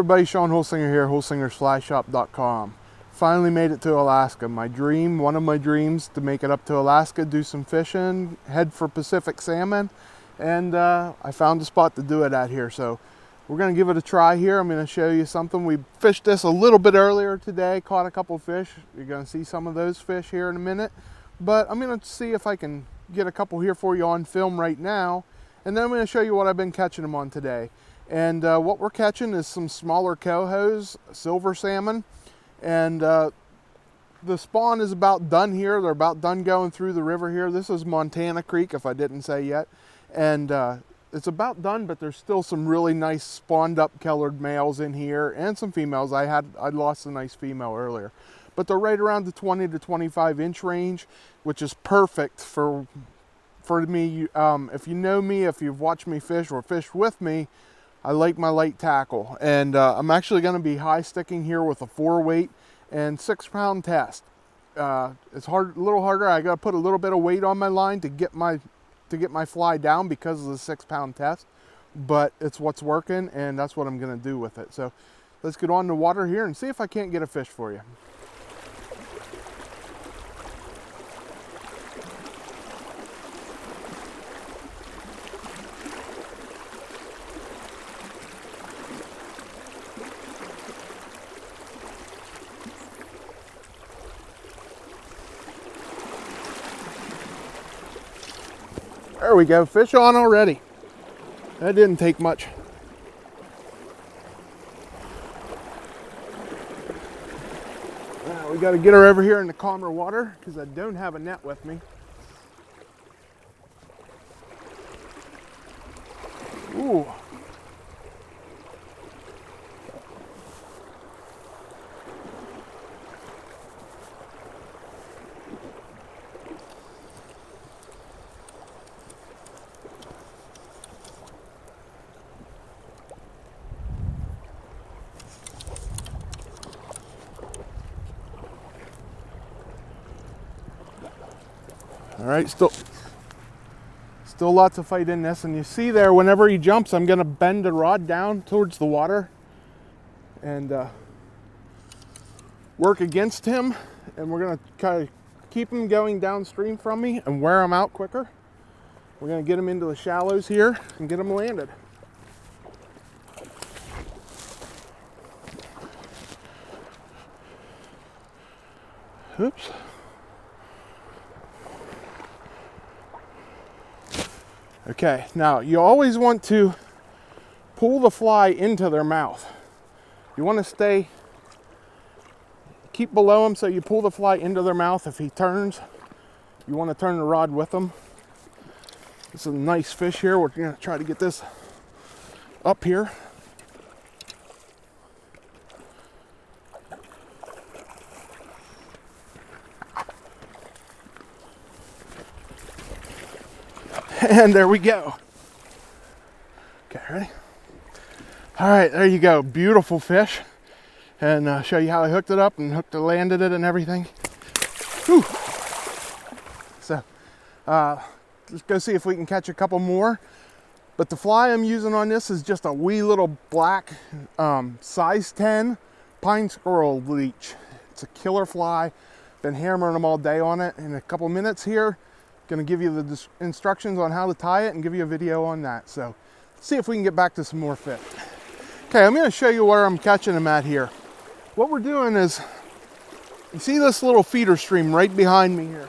everybody, Shawn Holsinger here, holsingersflyshop.com. Finally made it to Alaska. My dream, one of my dreams, to make it up to Alaska, do some fishing, head for Pacific salmon, and I found a spot to do it at here. So we're going to give it a try here. I'm going to show you something. We fished this a little bit earlier today, caught a couple fish. You're going to see some of those fish here in a minute, but I'm going to see if I can get a couple here for you on film right now, and then I'm going to show you what I've been catching them on today. And what we're catching is some smaller cohos, silver salmon, and the spawn is about done here. They're about done going through the river here. This is Montana Creek, if I didn't say yet, and it's about done, but there's still some really nice spawned up colored males in here and some females. I lost a nice female earlier, but they're right around the 20 to 25 inch range, which is perfect for me. If you know me, if you've watched me fish or fished with me, I like my light tackle, and I'm actually going to be high sticking here with a 4 weight and 6 pound test. It's a little harder. I got to put a little bit of weight on my line to get my fly down because of the 6 pound test, but it's what's working, and that's what I'm going to do with it. So let's get on the water here and see if I can't get a fish for you. There we go, fish on already. That didn't take much. We got to get her over here in the calmer water because I don't have a net with me. Ooh. All right, still lots of fight in this, and you see there, whenever he jumps, I'm gonna bend the rod down towards the water and work against him, and we're gonna kind of keep him going downstream from me and wear him out quicker. We're gonna get him into the shallows here and get him landed. Oops. Okay, now you always want to pull the fly into their mouth. You want to keep below them, so you pull the fly into their mouth. If he turns, you want to turn the rod with him. This is a nice fish here. We're going to try to get this up here. And there we go. Okay, ready? All right, there you go. Beautiful fish. And show you how I hooked it up and landed it and everything. Whew. So let's go see if we can catch a couple more. But the fly I'm using on this is just a wee little black size 10 pine squirrel leech. It's a killer fly. Been hammering them all day on it. In a couple minutes here, going to give you the instructions on how to tie it and give you a video on that. So let's see if we can get back to some more fish. Okay, I'm going to show you where I'm catching them at here. What we're doing is, you see this little feeder stream right behind me here.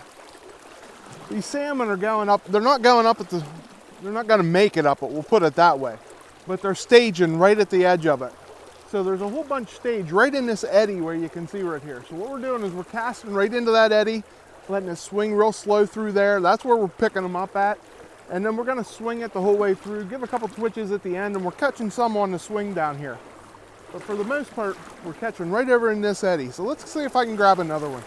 These salmon are going up. They're not going up they're not going to make it up, but we'll put it that way. But they're staging right at the edge of it. So there's a whole bunch staged right in this eddy where you can see right here. So what we're doing is we're casting right into that eddy, letting it swing real slow through there. That's where we're picking them up at. And then we're gonna swing it the whole way through, give a couple twitches at the end, and we're catching some on the swing down here. But for the most part, we're catching right over in this eddy. So let's see if I can grab another one.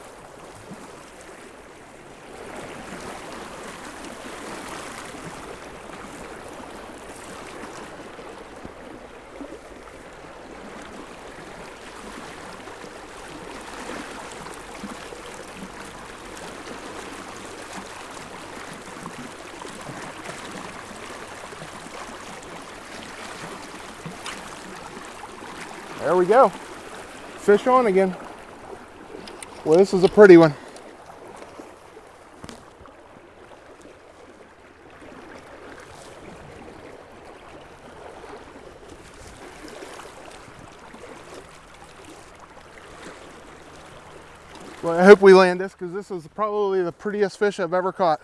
There we go. Fish on again. Well, this is a pretty one. Well, I hope we land this because this is probably the prettiest fish I've ever caught.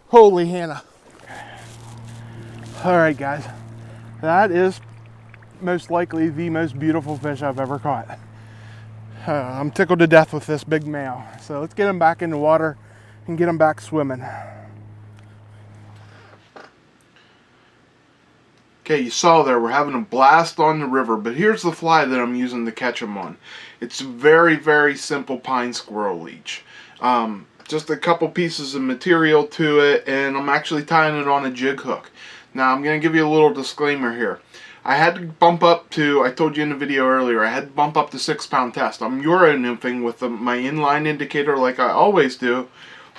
Holy Hannah. All right, guys. That is most likely the most beautiful fish I've ever caught. I'm tickled to death with this big male. So let's get him back in the water and get him back swimming. Okay, you saw there, we're having a blast on the river, but here's the fly that I'm using to catch them on. It's a very, very simple pine squirrel leech. Just a couple pieces of material to it, and I'm actually tying it on a jig hook. Now, I'm going to give you a little disclaimer here. I had to bump up to, I told you in the video earlier, I had to bump up to 6-pound test. I'm Euro nymphing with my inline indicator like I always do,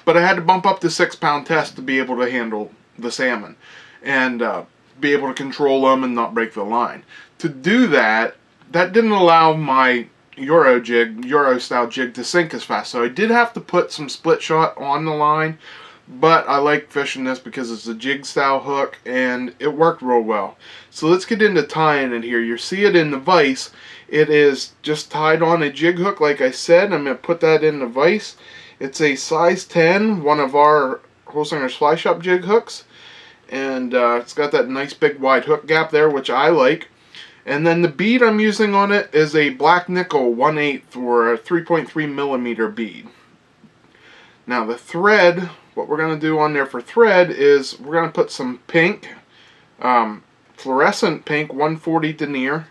but I had to bump up to 6-pound test to be able to handle the salmon and be able to control them and not break the line. To do that, that didn't allow my Euro style jig to sink as fast. So I did have to put some split shot on the line, but I like fishing this because it's a jig style hook and it worked real well. So let's get into tying it here. You see it in the vise. It is just tied on a jig hook like I said. I'm going to put that in the vise. It's a size 10, one of our Holsinger's Fly Shop jig hooks. And it's got that nice big wide hook gap there, which I like. And then the bead I'm using on it is a black nickel 1/8 or a 3.3 millimeter bead. Now the thread, what we're going to do on there for thread is we're going to put some pink, fluorescent pink 140 Denier.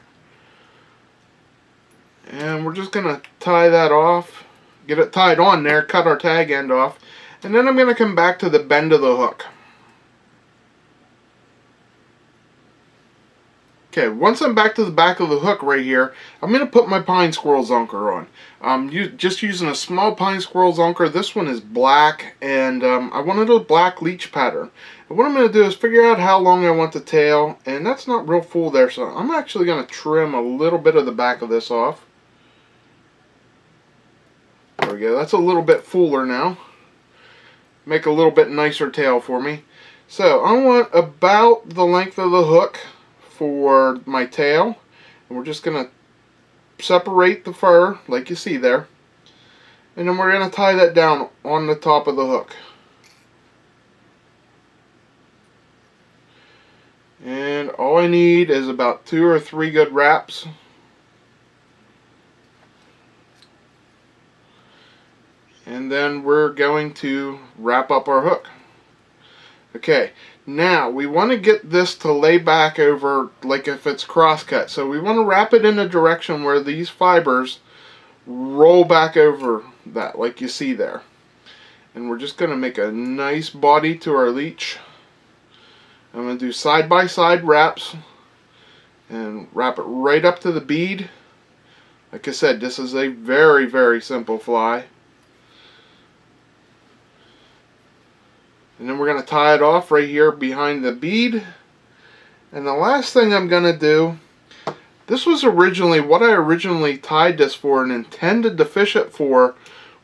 And we're just going to tie that off, get it tied on there, cut our tag end off. And then I'm going to come back to the bend of the hook. Okay, once I'm back to the back of the hook right here, I'm going to put my pine Squirrel Zonker on. I'm just using a small pine Squirrel Zonker. This one is black, and I wanted a black leech pattern. And what I'm going to do is figure out how long I want the tail, and that's not real full there, so I'm actually going to trim a little bit of the back of this off. There we go, that's a little bit fuller now. Make a little bit nicer tail for me. So I want about the length of the hook for my tail, and we're just going to separate the fur like you see there, and then we're going to tie that down on the top of the hook. And all I need is about 2 or 3 good wraps. And then we're going to wrap up our hook. Okay, now we want to get this to lay back over like if it's cross-cut. So we want to wrap it in a direction where these fibers roll back over that like you see there. And we're just going to make a nice body to our leech. I'm going to do side-by-side wraps and wrap it right up to the bead. Like I said, this is a very, very simple fly. And then we're going to tie it off right here behind the bead. And the last thing I'm going to do, this was originally, what I originally tied this for and intended to fish it for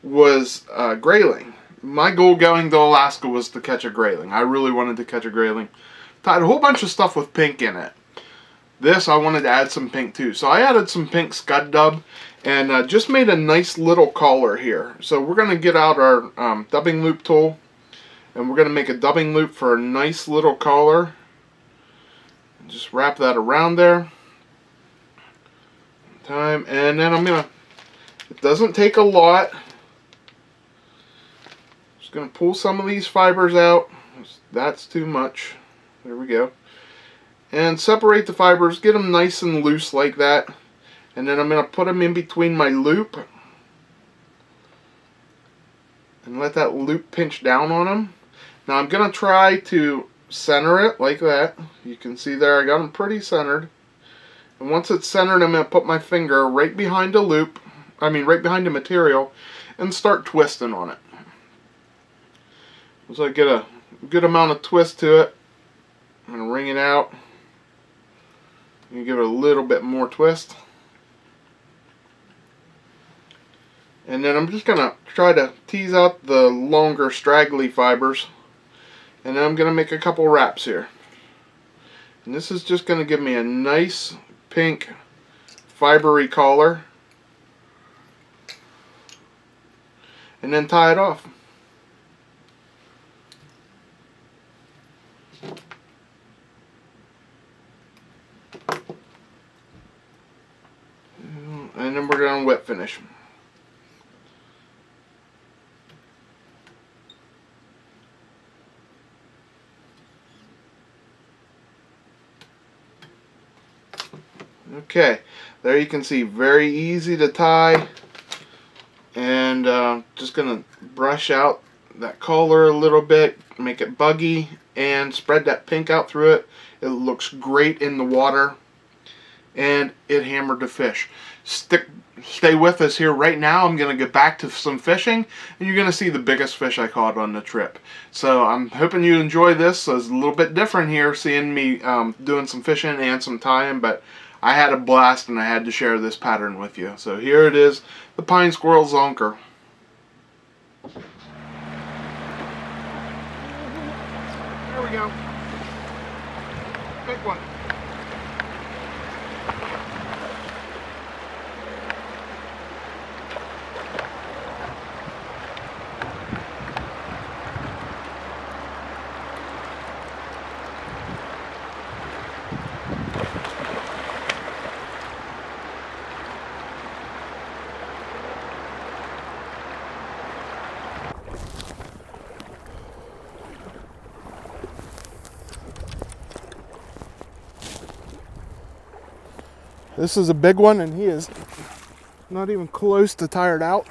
was grayling. My goal going to Alaska was to catch a grayling. I really wanted to catch a grayling. Tied a whole bunch of stuff with pink in it. This, I wanted to add some pink too. So I added some pink Scud Dub and just made a nice little collar here. So we're going to get out our dubbing loop tool and we're going to make a dubbing loop for a nice little collar. Just wrap that around there. And then I'm going to, it doesn't take a lot. Just going to pull some of these fibers out. That's too much. There we go. And separate the fibers, get them nice and loose like that. And then I'm going to put them in between my loop. And let that loop pinch down on them. Now I'm going to try to center it like that. You can see there I got them pretty centered. And once it's centered, I'm going to put my finger right behind the loop, right behind the material, and start twisting on it. So I get a good amount of twist to it. I'm going to wring it out. You give it a little bit more twist. And then I'm just going to try to tease out the longer straggly fibers. And then I'm going to make a couple wraps here. And this is just going to give me a nice pink fibery collar. And then tie it off. And then we're going to wet finish. Okay, there you can see, very easy to tie. And just going to brush out that collar a little bit, make it buggy, and spread that pink out through it. It looks great in the water. And it hammered the fish. Stay with us here right now. I'm going to get back to some fishing, and you're going to see the biggest fish I caught on the trip. So I'm hoping you enjoy this. So it's a little bit different here, seeing me doing some fishing and some tying, but I had a blast and I had to share this pattern with you. So here it is, the Pine Squirrel Zonker. There we go. Big one. This is a big one, and he is not even close to tired out.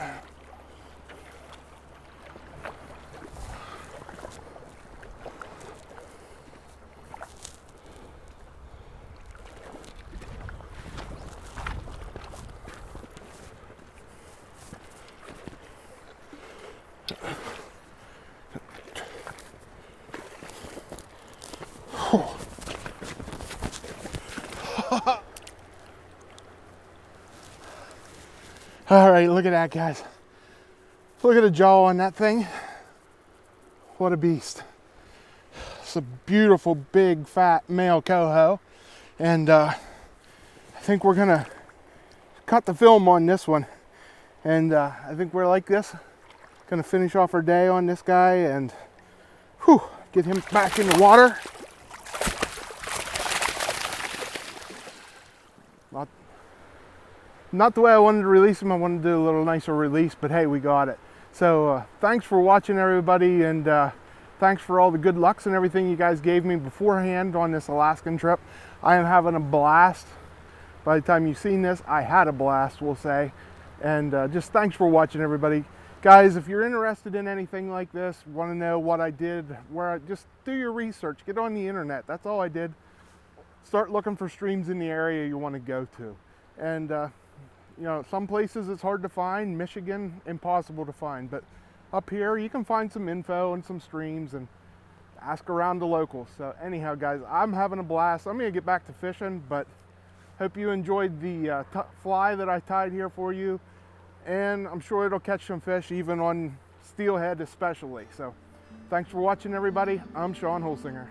All right, look at that, guys. Look at the jaw on that thing. What a beast. It's a beautiful, big, fat male coho. And I think we're gonna cut the film on this one. And I think we're like this. Gonna finish off our day on this guy and get him back in the water. Not the way I wanted to release him. I wanted to do a little nicer release, but hey, we got it. So thanks for watching, everybody, and thanks for all the good lucks and everything you guys gave me beforehand on this Alaskan trip. I am having a blast. By the time you've seen this, I had a blast, we'll say. And just thanks for watching, everybody. Guys, if you're interested in anything like this, want to know what I did, just do your research, get on the internet. That's all I did. Start looking for streams in the area you want to go to. And you know, some places it's hard to find. Michigan, impossible to find. But up here, you can find some info and some streams. And ask around the locals. So anyhow, guys, I'm having a blast. I'm gonna get back to fishing, but hope you enjoyed the fly that I tied here for you, and I'm sure it'll catch some fish, even on steelhead especially. So thanks for watching, everybody. I'm Shawn Holsinger.